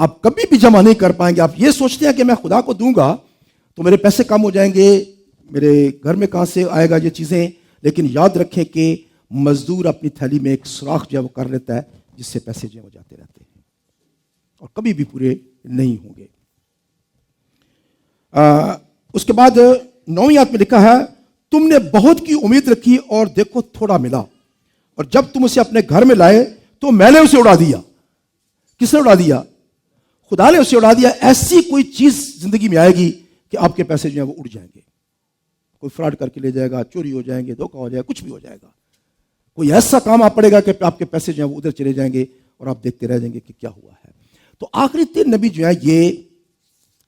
آپ کبھی بھی جمع نہیں کر پائیں گے. آپ یہ سوچتے ہیں کہ میں خدا کو دوں گا تو میرے پیسے کم ہو جائیں گے, میرے گھر میں کہاں سے آئے گا یہ چیزیں. لیکن یاد رکھیں کہ مزدور اپنی تھیلی میں ایک سوراخ جو ہے وہ کر لیتا ہے جس سے پیسے جو ہے وہ جاتے رہتے ہیں اور کبھی بھی پورے نہیں ہوں گے. اس کے بعد 9ویں آیت میں لکھا ہے, تم نے بہت کی امید رکھی اور دیکھو تھوڑا ملا, اور جب تم اسے اپنے گھر میں لائے تو میں نے اسے اڑا دیا. کس نے اڑا دیا؟ خدا نے اسے اڑا دیا. ایسی کوئی چیز زندگی میں آئے گی کہ آپ کے پیسے جو ہیں وہ اڑ جائیں گے. کوئی فراڈ کر کے لے جائے گا, چوری ہو جائیں گے, دھوکہ ہو جائے گا, کچھ بھی ہو جائے گا. کوئی ایسا کام آپ پڑے گا کہ آپ کے پیسے جو ہیں وہ ادھر چلے جائیں گے اور آپ دیکھتے رہ جائیں گے کہ کیا ہوا ہے. تو آخری 3 نبی جو ہیں یہ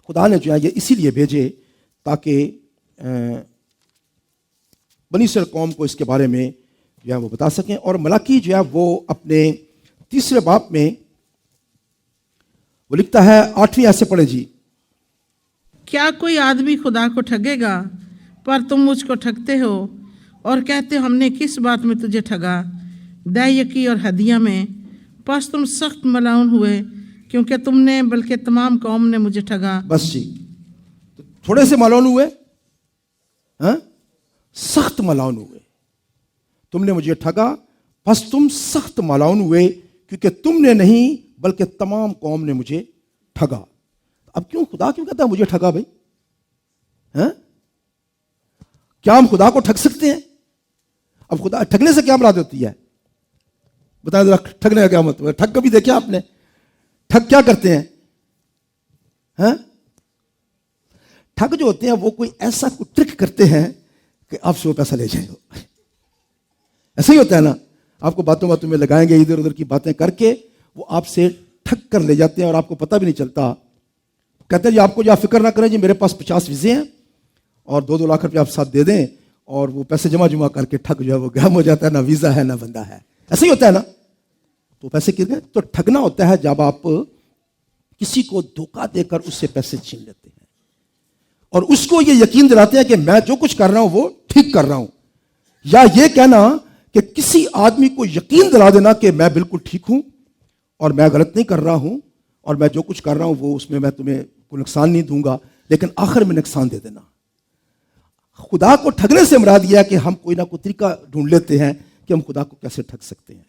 خدا نے جو ہے یہ اسی لیے بھیجے تاکہ بنی اسرائیل قوم کو اس کے بارے میں جو ہے وہ بتا سکیں. اور ملاکی جو ہے وہ اپنے 3 باب میں وہ لکھتا ہے 8ویں آیت سے پڑھیں جی. کیا کوئی آدمی خدا کو ٹھگے گا؟ پر تم مجھ کو ٹھگتے ہو اور کہتے ہم نے کس بات میں تجھے ٹھگا؟ دے یکی اور ہدیہ میں. پس تم سخت ملعون ہوئے کیونکہ تم نے بلکہ تمام قوم نے مجھے ٹھگا. بس جی, تو تھوڑے سے ملعون ہوئے, سخت ملعون ہوئے. تم نے مجھے ٹھگا, پس تم سخت ملعون ہوئے کیونکہ تم نے نہیں بلکہ تمام قوم نے مجھے ٹھگا. اب خدا کیوں کہتا ہے مجھے ٹھگا بھائی؟ کیا ہم خدا کو ٹھگ سکتے ہیں؟ اب خدا ٹھگنے سے کیا مراد ہوتی ہے بتائیں ذرا, ٹھگنے کا کیا مطلب ہے؟ ٹھگ کبھی دیکھا آپ نے؟ ٹھگ کیا کرتے ہیں؟ ٹھگ جو ہوتے ہیں وہ کوئی ایسا کوئی ٹرک کرتے ہیں کہ آپ سے وہ پیسہ لے جائیں. ایسا ہی ہوتا ہے نا, آپ کو باتوں باتوں میں لگائیں گے, ادھر ادھر کی باتیں کر کے وہ آپ سے ٹھگ کر لے جاتے ہیں اور آپ کو پتہ بھی نہیں چلتا. کہتے ہیں جی آپ کو آپ فکر نہ کریں جی, میرے پاس 50 ویزے ہیں اور 2-2 لاکھ روپے آپ ساتھ دے دیں, اور وہ پیسے جمع کر کے ٹھگ جو ہے وہ گم ہو جاتا ہے, نہ ویزا ہے نہ بندہ ہے. ایسا ہی ہوتا ہے نا. تو پیسے کتنے تو ٹھگنا ہوتا ہے جب آپ کسی کو دھوکہ دے کر اس سے پیسے چھین لیتے ہیں اور اس کو یہ یقین دلاتے ہیں کہ میں جو کچھ کر رہا ہوں وہ ٹھیک کر رہا ہوں, یا یہ کہنا کہ کسی آدمی کو یقین دلا دینا کہ میں بالکل ٹھیک ہوں اور میں غلط نہیں کر رہا ہوں اور میں جو کچھ کر رہا ہوں وہ اس میں تمہیں کوئی نقصان نہیں دوں گا, لیکن آخر میں نقصان دے دینا. خدا کو ٹھگنے سے مراد یہ ہے کہ ہم کوئی نہ کوئی طریقہ ڈھونڈ لیتے ہیں کہ ہم خدا کو کیسے ٹھگ سکتے ہیں.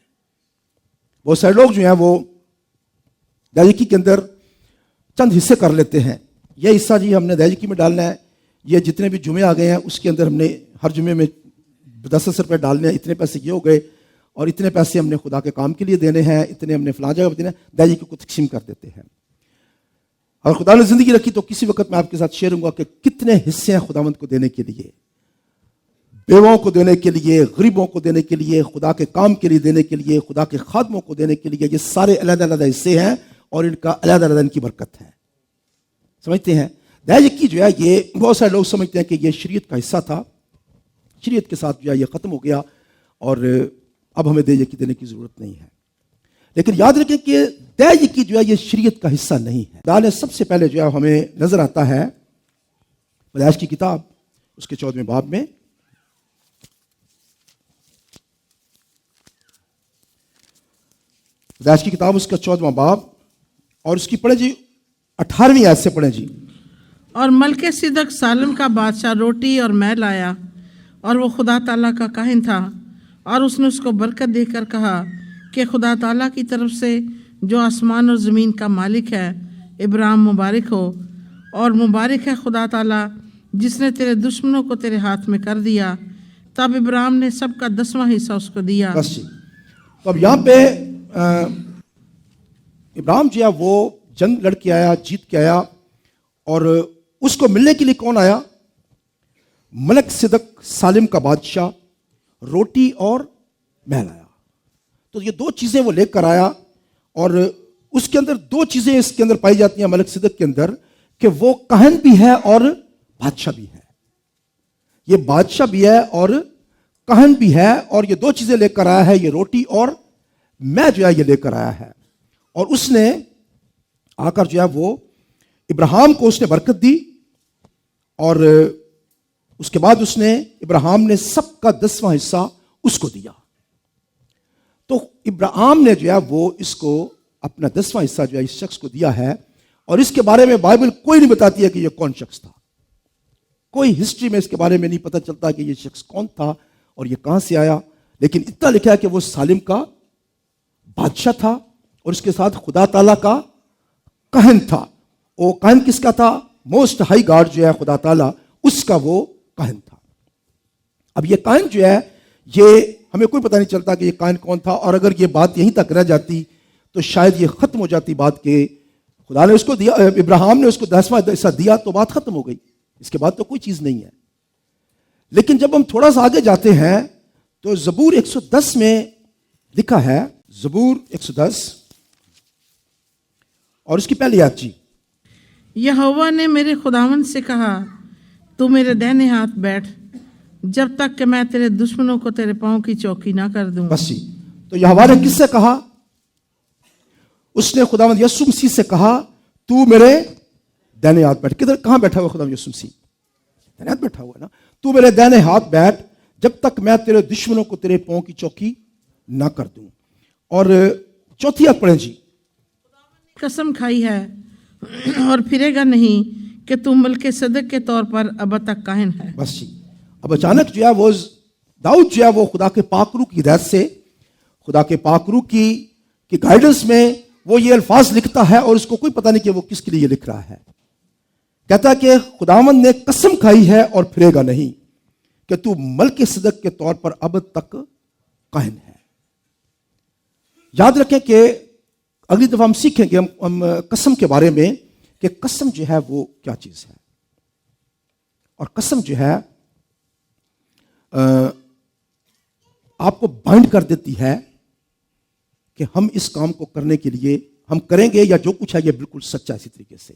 بہت سارے لوگ جو ہیں وہ دائیکی کے اندر چند حصے کر لیتے ہیں. یہ حصہ جی ہم نے دائیکی میں ڈالنا ہے, یہ جتنے بھی جمعے آ گئے ہیں اس کے اندر ہم نے ہر جمعے میں 10 روپے ڈالنے ہیں, اتنے پیسے یہ ہو گئے اور اتنے پیسے ہم نے خدا کے کام کے لیے دینے ہیں, اتنے ہم نے فلاں جگہ دینے ہیں. دائیکی کو تقسیم کر دیتے ہیں. اور خدا نے زندگی رکھی تو کسی وقت میں آپ کے ساتھ شیئر ہوں گا کہ کتنے حصے ہیں خداوند کو دینے کے لیے, بیواؤں کو دینے کے لیے, غریبوں کو دینے کے لیے, خدا کے کام کے لیے دینے کے لیے, خدا کے خادموں کو دینے کے لیے. یہ سارے علیحدہ علیحدہ حصے ہیں اور ان کا علیحدہ علیحدہ ان کی برکت ہے. سمجھتے ہیں؟ دائیکی جو ہے یہ بہت سارے لوگ سمجھتے ہیں کہ یہ شریعت کا حصہ تھا, شریعت کے ساتھ جو ہے یہ ختم ہو گیا اور اب ہمیں دائیکی دینے کی ضرورت نہیں ہے. لیکن یاد رکھیں کہ دائیکی جو ہے یہ شریعت کا حصہ نہیں ہے. خدا نے سب سے پہلے جو ہے ہمیں نظر آتا ہے پیدائش کی کتاب اس کے 14ویں باب میں, پیدائش کی کتاب اس کا 14واں باب اور اس کی پڑھیں جی 18ویں آیت سے پڑھیں جی. اور ملک صدق سالم کا بادشاہ روٹی اور مے لایا اور وہ خدا تعالیٰ کا کاہن تھا, اور اس نے اس کو برکت دے کر کہا کہ خدا تعالیٰ کی طرف سے جو آسمان اور زمین کا مالک ہے ابراہیم مبارک ہو, اور مبارک ہے خدا تعالیٰ جس نے تیرے دشمنوں کو تیرے ہاتھ میں کر دیا. تب ابراہیم نے سب کا 10واں حصہ اس کو دیا. بس جی, تو اب یہاں پہ ابراہیم جو ہے وہ جنگ لڑ کے آیا, جیت کے آیا, اور اس کو ملنے کے لیے کون آیا؟ ملک صدق سالم کا بادشاہ روٹی اور محل آیا. تو یہ 2 چیزیں وہ لے کر آیا, اور اس کے اندر 2 چیزیں اس کے اندر پائی جاتی ہیں ملک صدق کے اندر کہ وہ کہن بھی ہے اور بادشاہ بھی ہے. یہ بادشاہ بھی ہے اور کہن بھی ہے, اور یہ 2 چیزیں لے کر آیا ہے, یہ روٹی اور میں جو ہے یہ لے کر آیا ہے. اور اس نے آ کر جو ہے وہ ابراہیم کو اس نے برکت دی, اور اس کے بعد اس نے ابراہیم نے سب کا 10واں حصہ اس کو دیا. تو ابراہیم نے جو ہے وہ اس کو اپنا 10واں حصہ جو ہے اس شخص کو دیا ہے، اور اس کے بارے میں بائبل کوئی نہیں بتاتی ہے کہ یہ کون شخص تھا. کوئی ہسٹری میں اس کے بارے میں نہیں پتہ چلتا کہ یہ شخص کون تھا اور یہ کہاں سے آیا، لیکن اتنا لکھا ہے کہ وہ سالم کا بادشاہ تھا اور اس کے ساتھ خدا تعالیٰ کا کاہن تھا. وہ کاہن کس کا تھا؟ موسٹ ہائی گاڈ جو ہے خدا تعالیٰ، اس کا وہ کاہن تھا. اب یہ کاہن جو ہے، یہ ہمیں کوئی پتہ نہیں چلتا کہ یہ کاہن کون تھا، اور اگر یہ بات یہیں تک رہ جاتی تو شاید یہ ختم ہو جاتی بات کہ خدا نے اس کو دیا، ابراہیم نے اس کو 10واں حصہ دیا تو بات ختم ہو گئی، اس کے بعد تو کوئی چیز نہیں ہے. لیکن جب ہم تھوڑا سا آگے جاتے ہیں تو زبور 110 میں لکھا ہے، زبور 110 اور اس کی پہلی آیت جی. یہوہ نے میرے خداوند سے کہا، تو میرے دہنے ہاتھ بیٹھ جب تک کہ میں تیرے دشمنوں کو تیرے پاؤں کی چوکی نہ کر دوں. بس جی. تو یہوہ نے کس سے کہا؟ اس نے خداوند یسوع مسیح سے کہا، تو میرے دہنے ہاتھ بیٹھ. کدھر کہاں بیٹھا ہوا خداوند یسوع مسیح؟ دہنے ہاتھ بیٹھا ہوا ہے نا. تو میرے دہنے ہاتھ بیٹھ جب تک میں تیرے دشمنوں کو تیرے پاؤں کی چوکی نہ کر دوں. اور چوتھی آیت پڑھیں جی. قسم کھائی ہے اور پھرے گا نہیں کہ تو ملک صدق کے طور پر اب تک کاہن ہے. بس جی. اب اچانک جو ہے وہ داؤد جو ہے وہ خدا کے پاک روح کی ہدایت سے، خدا کے پاک روح کی گائیڈنس میں وہ یہ الفاظ لکھتا ہے، اور اس کو کوئی پتہ نہیں کہ وہ کس کے لیے لکھ رہا ہے. کہتا ہے کہ خداوند نے قسم کھائی ہے اور پھرے گا نہیں کہ تو ملک صدق کے طور پر اب تک کاہن ہے. یاد رکھیں کہ اگلی دفعہ ہم سیکھیں گے ہم قسم کے بارے میں کہ قسم جو ہے وہ کیا چیز ہے. اور قسم جو ہے آپ کو بائنڈ کر دیتی ہے کہ ہم اس کام کو کرنے کے لیے ہم کریں گے، یا جو کچھ ہے یہ بالکل سچا ہے. اسی طریقے سے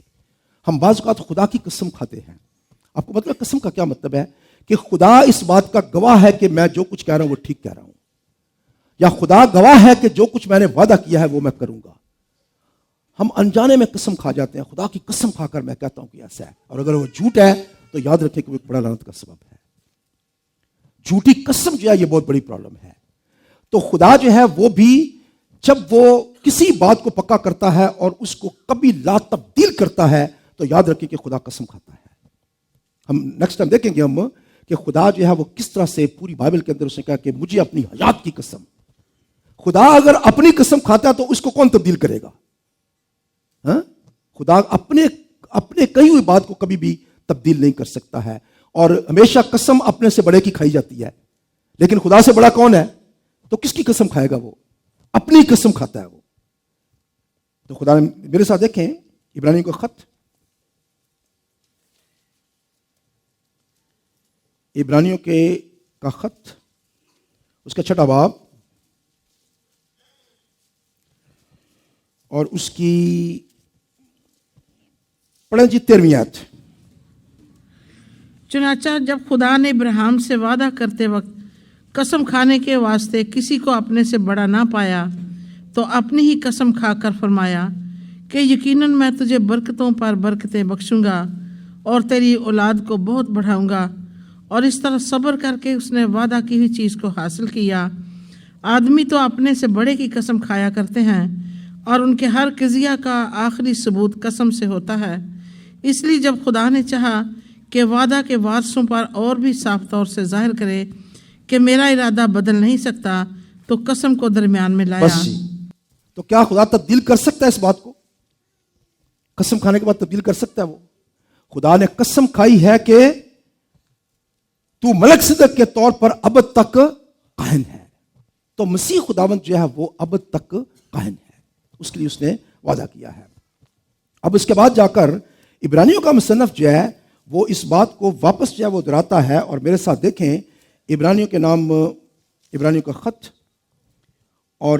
ہم بعض اوقات خدا کی قسم کھاتے ہیں. آپ کو مطلب قسم کا کیا مطلب ہے؟ کہ خدا اس بات کا گواہ ہے کہ میں جو کچھ کہہ رہا ہوں وہ ٹھیک کہہ رہا ہوں، یا خدا گواہ ہے کہ جو کچھ میں نے وعدہ کیا ہے وہ میں کروں گا. ہم انجانے میں قسم کھا جاتے ہیں. خدا کی قسم کھا کر میں کہتا ہوں کہ ایسا ہے، اور اگر وہ جھوٹ ہے تو یاد رکھیں کہ وہ ایک بڑا لعنت کا سبب ہے. جھوٹی قسم جو ہے یہ بہت بڑی پرابلم ہے. تو خدا جو ہے وہ بھی جب وہ کسی بات کو پکا کرتا ہے اور اس کو کبھی لا تبدیل کرتا ہے تو یاد رکھیں کہ خدا قسم کھاتا ہے. ہم نیکسٹ ٹائم دیکھیں گے ہم کہ خدا جو ہے وہ کس طرح سے پوری بائبل کے اندر اس نے کہا کہ مجھے اپنی حیات کی قسم. خدا اگر اپنی قسم کھاتا ہے تو اس کو کون تبدیل کرے گا؟ خدا اپنے کہی ہوئی بات کو کبھی بھی تبدیل نہیں کر سکتا ہے، اور ہمیشہ قسم اپنے سے بڑے کی کھائی جاتی ہے. لیکن خدا سے بڑا کون ہے؟ تو کس کی قسم کھائے گا؟ وہ اپنی قسم کھاتا ہے وہ. تو خدا نے میرے ساتھ دیکھیں عبرانیوں کا خط، عبرانیوں کا خط اس کا 6واں باب اور اس کی پڑھیں جی 13ویں آیت. چنانچہ جب خدا نے ابراہیم سے وعدہ کرتے وقت قسم کھانے کے واسطے کسی کو اپنے سے بڑا نہ پایا تو اپنی ہی قسم کھا کر فرمایا کہ یقیناً میں تجھے برکتوں پر برکتیں بخشوں گا اور تیری اولاد کو بہت بڑھاؤں گا. اور اس طرح صبر کر کے اس نے وعدہ کی ہوئی چیز کو حاصل کیا. آدمی تو اپنے سے بڑے کی قسم کھایا کرتے ہیں اور ان کے ہر قضیہ کا آخری ثبوت قسم سے ہوتا ہے. اس لیے جب خدا نے چاہا کہ وعدہ کے وارثوں پر اور بھی صاف طور سے ظاہر کرے کہ میرا ارادہ بدل نہیں سکتا تو قسم کو درمیان میں لایا. بس جی. تو کیا خدا تبدیل کر سکتا ہے اس بات کو؟ قسم کھانے کے بعد تبدیل کر سکتا ہے وہ؟ خدا نے قسم کھائی ہے کہ تو ملک صدق کے طور پر اب تک کاہن ہے. تو مسیح خداوند جو ہے وہ اب تک کاہن ہے، اس کے لیے اس نے وعدہ کیا ہے. اب اس کے بعد جا کر عبرانیوں کا مصنف جو ہے وہ اس بات کو واپس جو ہے وہ دہراتا ہے. اور میرے ساتھ دیکھیں عبرانیوں کے نام، عبرانیوں کا خط اور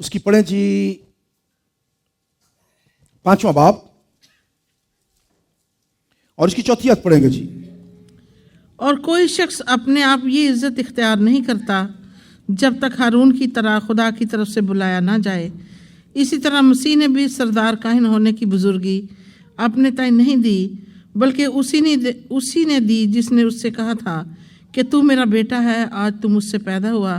اس کی پڑھیں جی 5واں باب اور اس کی 4تھی آیت پڑھیں گے جی. اور کوئی شخص اپنے آپ یہ عزت اختیار نہیں کرتا جب تک ہارون کی طرح خدا کی طرف سے بلایا نہ جائے. اسی طرح مسیح نے بھی سردار کاہن ہونے کی بزرگی اپنے تئیں نہیں دی، بلکہ اسی نے دی جس نے اس سے کہا تھا کہ تو میرا بیٹا ہے، آج تو مجھ سے پیدا ہوا.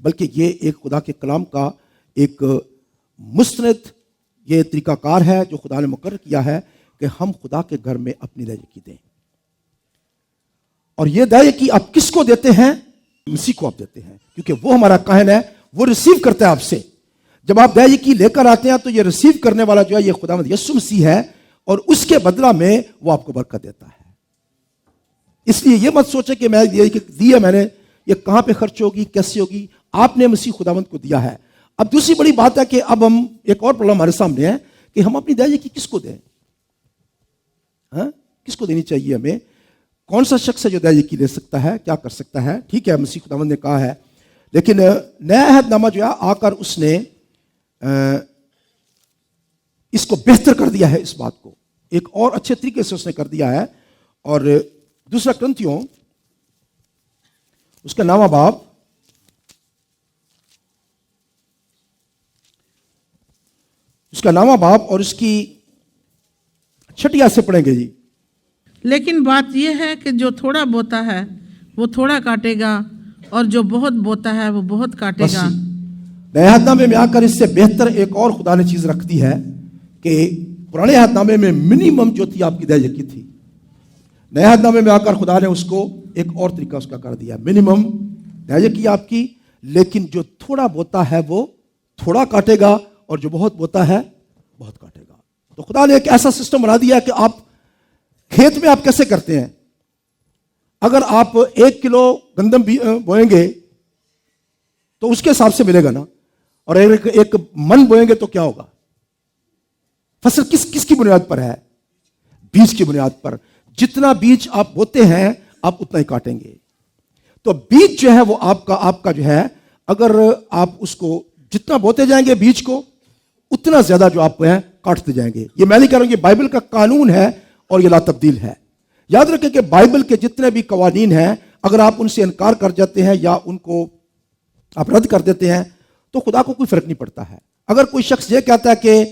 بلکہ یہ ایک خدا کے کلام کا ایک مستند یہ طریقہ کار ہے جو خدا نے مقرر کیا ہے کہ ہم خدا کے گھر میں اپنی دہ یکی دیں. اور یہ دہ یکی آپ کس کو دیتے ہیں؟ مسیح کو آپ دیتے ہیں، کیونکہ وہ ہمارا کاہن ہے، وہ ریسیو کرتا ہے آپ سے. جب آپ دہ یکی لے کر آتے ہیں تو یہ ریسیو کرنے والا جو ہے یہ خداوند یسوع مسیح ہے، اور اس کے بدلہ میں وہ آپ کو برکت دیتا ہے. اس لیے یہ مت سوچے کہ میں دیا میں نے یہ کہاں پہ خرچ ہوگی، کیسے ہوگی. آپ نے مسیح خداوند کو دیا ہے. اب دوسری بڑی بات ہے کہ اب ہم ایک اور پرابلم ہمارے سامنے ہے کہ ہم اپنی دہ یکی کس کو دیں؟ کس کو دینی چاہیے ہمیں؟ کون سا شخص ہے جو دہ یکی دے سکتا ہے، کیا کر سکتا ہے؟ ٹھیک ہے مسیح خداوند نے کہا ہے، لیکن نیا عہد نامہ جو ہے آ کر اس نے اس کو بہتر کر دیا ہے. اس بات کو ایک اور اچھے طریقے سے اس نے کر دیا ہے. اور دوسرا کرنتھیوں اس کا 9واں باب اور اس کی 6 آیت سے پڑھیں گے جی. لیکن بات یہ ہے کہ جو تھوڑا بوتا ہے وہ تھوڑا کاٹے گا، اور جو بہت بوتا ہے وہ بہت کاٹے گا. نئے عہد نامے میں آ کر اس سے بہتر ایک اور خدا نے چیز رکھ دی ہے کہ پرانے عہد نامے میں منیمم جو تھی آپ کی دہ یکی تھی. نئے عہد نامے میں آ کر خدا نے اس کو ایک اور طریقہ اس کا کر دیا. منیمم دہ یکی آپ کی، لیکن جو تھوڑا بوتا ہے وہ تھوڑا کاٹے گا، اور جو بہت بوتا ہے بہت کاٹے گا. تو خدا نے ایک ایسا سسٹم بنا دیا کہ آپ کھیت میں آپ کیسے کرتے ہیں؟ اگر آپ 1 کلو گندم بوئیں گے تو اس کے حساب سے ملے گا نا، اور ایک من بوئیں گے تو کیا ہوگا؟ فصل کس کی بنیاد پر ہے؟ بیج کی بنیاد پر. جتنا بیج آپ بوتے ہیں آپ اتنا ہی کاٹیں گے. تو بیج جو ہے وہ آپ کا جو ہے، اگر آپ اس کو جتنا بوتے جائیں گے بیج کو، اتنا زیادہ جو آپ ہیں کاٹتے جائیں گے. یہ میں نہیں کہہ رہا ہوں، یہ بائبل کا قانون ہے اور یہ لا تبدیل ہے. یاد رکھیں کہ بائبل کے جتنے بھی قوانین ہیں اگر آپ ان سے انکار کر جاتے ہیں یا ان کو آپ رد کر دیتے ہیں تو خدا کو کوئی فرق نہیں پڑتا ہے. اگر کوئی شخص یہ کہتا ہے کہ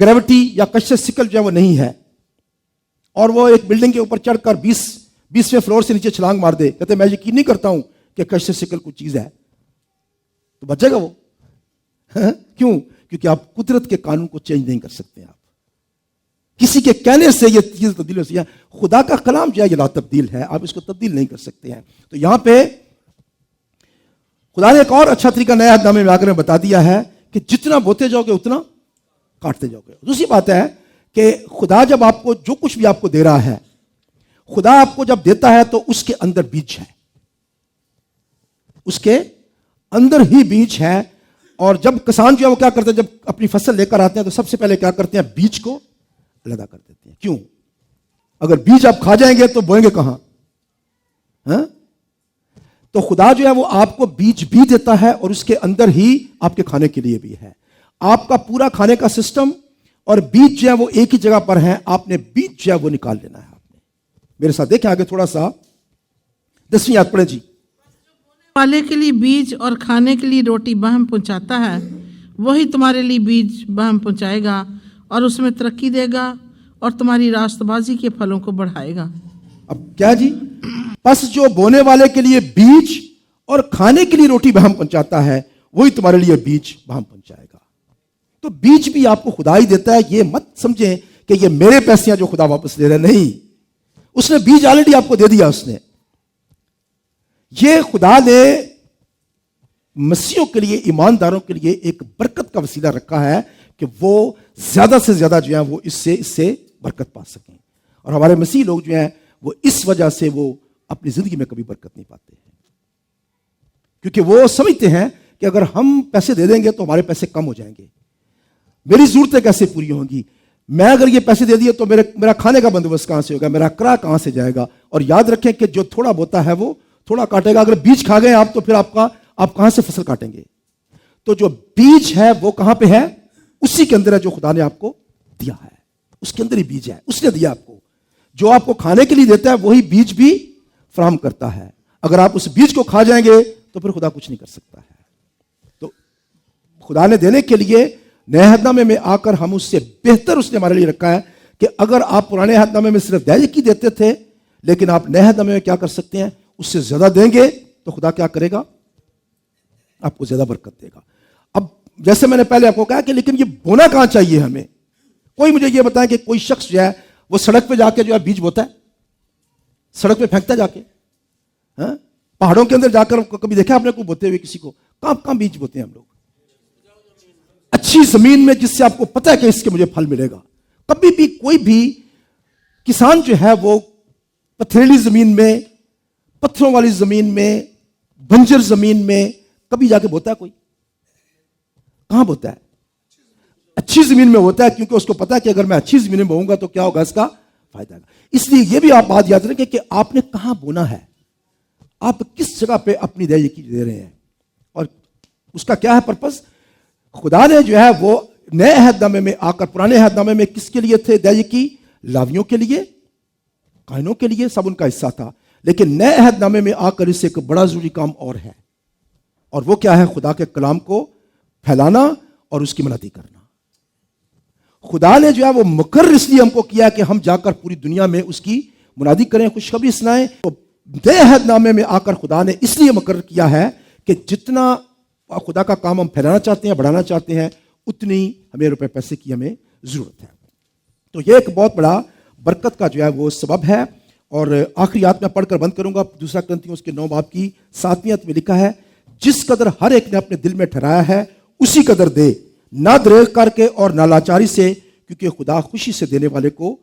گریوٹی یا کشش سکل جو ہے وہ نہیں ہے، اور وہ ایک بلڈنگ کے اوپر چڑھ کر 20ویں فلور سے نیچے چھلانگ مار دے، کہتے میں یقین نہیں کرتا ہوں کہ کشش سکل کوئی چیز ہے، تو بچے گا وہ؟ کیوں؟ کیونکہ آپ قدرت کے قانون کو چینج نہیں کر سکتے. آپ کسی کے کہنے سے یہ چیز تبدیل ہو سکتی ہے. خدا کا کلام جو ہے یہ لا تبدیل ہے، آپ اس کو تبدیل نہیں کر سکتے ہیں. تو یہاں پہ خدا نے ایک اور اچھا طریقہ نئے عہد نامے میں آ کر بتا دیا ہے کہ جتنا بوتے جاؤ گے اتنا کاٹتے جاؤ گے. دوسری بات ہے کہ خدا جب آپ کو جو کچھ بھی آپ کو دے رہا ہے، خدا آپ کو جب دیتا ہے تو اس کے اندر بیج ہے، اس کے اندر ہی بیج ہے. اور جب کسان جو ہے وہ کیا کرتے ہیں، جب اپنی فصل لے کر آتے ہیں تو سب سے پہلے کیا کرتے ہیں؟ بیج کو علیحدہ کر دیتے ہیں. کیوں؟ اگر بیج آپ کھا جائیں گے تو بوئیں گے کہاں؟ تو خدا جو ہے وہ آپ کو بیج بھی دیتا ہے اور اس کے اندر ہی آپ کے کھانے کے لیے بھی ہے. آپ کا پورا کھانے کا سسٹم اور بیج جو ہے وہ ایک ہی جگہ پر ہے. آپ نے بیج جو ہے وہ نکال لینا ہے. آپ نے میرے ساتھ دیکھیں آگے تھوڑا سا 10ویں آیت پڑھیں جی. والے کے لیے بیج اور کھانے کے لیے روٹی بہم پہنچاتا ہے، وہی تمہارے لیے بیج بہم پہنچائے گا اور اس میں ترقی دے گا اور تمہاری راست بازی کے پھلوں کو بڑھائے گا. اب کیا جی؟ پس جو بونے والے کے لیے بیج اور کھانے کے لیے روٹی بہم پہنچاتا ہے وہی تمہارے لیے بیج بہم پہنچائے گا. تو بیج بھی آپ کو خدا ہی دیتا ہے. یہ مت سمجھیں کہ یہ میرے پیسے ہیں جو خدا واپس لے رہے، نہیں. اس نے بیج آلریڈی آپ کو دے دیا. اس نے یہ خدا نے مسیحوں کے لیے، ایمانداروں کے لیے ایک برکت کا وسیلہ رکھا ہے کہ وہ زیادہ سے زیادہ جو ہے وہ اس سے برکت پا سکیں. اور ہمارے مسیح لوگ جو ہیں وہ اس وجہ سے وہ اپنی زندگی میں کبھی برکت نہیں پاتے ہیں، کیونکہ وہ سمجھتے ہیں کہ اگر ہم پیسے دے دیں گے تو ہمارے پیسے کم ہو جائیں گے، میری ضرورتیں کیسے پوری ہوں گی، میں اگر یہ پیسے دے دیے تو میرا کھانے کا بندوبست کہاں سے ہوگا، میرا کرایہ کہاں سے جائے گا. اور یاد رکھیں کہ جو تھوڑا بوتا ہے وہ تھوڑا کاٹے گا. اگر بیج کھا گئے آپ تو پھر آپ کہاں سے فصل کاٹیں گے؟ تو جو بیج ہے وہ کہاں پہ ہے؟ اسی کے اندر ہے جو خدا نے آپ کو دیا ہے. اس کے اندر ہی بیج ہے، اس نے دیا آپ کو. جو آپ کو کھانے کے لیے دیتا ہے وہی بیج بھی فراہم کرتا ہے. اگر آپ اس بیج کو کھا جائیں گے تو پھر خدا کچھ نہیں کر سکتا ہے. تو خدا نے دینے کے لیے نئے عہد نامے میں آ کر ہم اس سے بہتر اس نے ہمارے لیے رکھا ہے کہ اگر آپ پرانے عہد نامے میں صرف دہ یکی دیتے تھے، لیکن آپ نئے عہد نامے میں کیا کر سکتے ہیں؟ اس سے زیادہ دیں گے تو خدا کیا کرے گا؟ آپ کو زیادہ برکت دے گا. اب جیسے میں نے پہلے آپ کو کہا کہ لیکن یہ بونا کہاں چاہیے ہمیں. کوئی مجھے یہ بتائیں کہ کوئی شخص جو ہے وہ سڑک پہ جا کے جو ہے بیج بوتا ہے, سڑک پہ پھینکتا ہے جا کے. ہاں, پہاڑوں کے اندر جا کر کبھی دیکھا آپ نے کوئی بوتے ہوئے کسی کو؟ کہاں بیج بوتے ہیں ہم لوگ؟ اچھی زمین میں جس سے آپ کو پتہ ہے کہ اس کے مجھے پھل ملے گا. کبھی بھی کوئی بھی کسان جو ہے وہ پتھریلی زمین میں, پتھروں والی زمین میں, بنجر زمین میں کبھی جا کے بوتا ہے؟ کوئی کہاں بوتا ہے؟ اچھی زمین میں ہوتا ہے, کیونکہ اس کو پتا ہے کہ اگر میں اچھی زمین میں بوؤں گا تو کیا ہوگا, اس کا فائدہ ہوگا. اس لیے یہ بھی آپ بات یاد رکھیں کہ آپ نے کہاں بونا ہے, آپ کس جگہ پہ اپنی دے رہے ہیں, اور اس کا کیا ہے پرپس. خدا نے جو ہے وہ نئے عہد نامے میں آ کر, پرانے عہد نامے میں کس کے لیے تھے دے کی؟ لاویوں کے لیے, کاہنوں کے لیے, سب ان کا حصہ تھا. لیکن نئے عہد نامے میں آ کر اس سے ایک بڑا ضروری کام اور ہے, اور وہ کیا ہے؟ خدا کے کلام کو پھیلانا اور اس کی منادی کرنا. خدا نے جو ہے وہ مقرر اس لیے ہم کو کیا کہ ہم جا کر پوری دنیا میں اس کی منادی کریں, خوشخبری سنائیں. تو نئے عہد نامے میں آ کر خدا نے اس لیے مقرر کیا ہے کہ جتنا خدا کا کام ہم پھیلانا چاہتے ہیں, بڑھانا چاہتے ہیں, اتنی ہمیں روپے پیسے کی ہمیں ضرورت ہے. تو یہ ایک بہت بڑا برکت کا جو ہے وہ سبب ہے. اور آخری آیت میں پڑھ کر بند کروں گا. دوسرا کرنتھیوں اس کے 9 باب کی 7ویں آیت میں لکھا ہے, جس قدر ہر ایک نے اپنے دل میں ٹھہرایا ہے اسی قدر دے, نہ دریغ کر کے اور نہ لاچاری سے, کیونکہ خدا خوشی سے دینے والے کو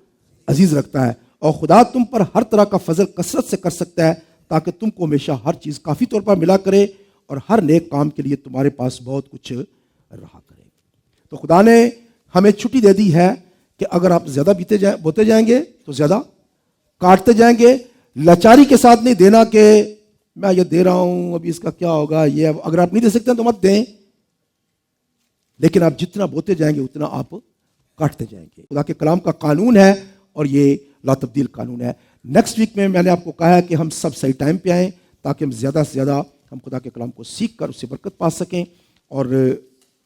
عزیز رکھتا ہے. اور خدا تم پر ہر طرح کا فضل کثرت سے کر سکتا ہے, تاکہ تم کو ہمیشہ ہر چیز کافی طور پر ملا کرے, اور ہر نیک کام کے لیے تمہارے پاس بہت کچھ رہا کرے. تو خدا نے ہمیں چھٹی دے دی ہے کہ اگر آپ زیادہ بوتے جائیں گے تو زیادہ کاٹتے جائیں گے. لاچاری کے ساتھ نہیں دینا کہ میں یہ دے رہا ہوں, ابھی اس کا کیا ہوگا, یہ اگر آپ نہیں دے سکتے تو مت دیں, لیکن آپ جتنا بوتے جائیں گے اتنا آپ کاٹتے جائیں گے. خدا کے کلام کا قانون ہے, اور یہ لا تبدیل قانون ہے. نیکسٹ ویک میں نے آپ کو کہا ہے کہ ہم سب صحیح ٹائم پہ آئیں, تاکہ ہم زیادہ سے زیادہ ہم خدا کے کلام کو سیکھ کر اس سے برکت پا سکیں. اور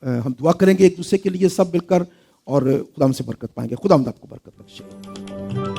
ہم دعا کریں گے ایک دوسرے کے لیے سب مل کر, اور خدا ہم سے برکت پائیں گے. خدا ہم آپ کو برکت بخشے.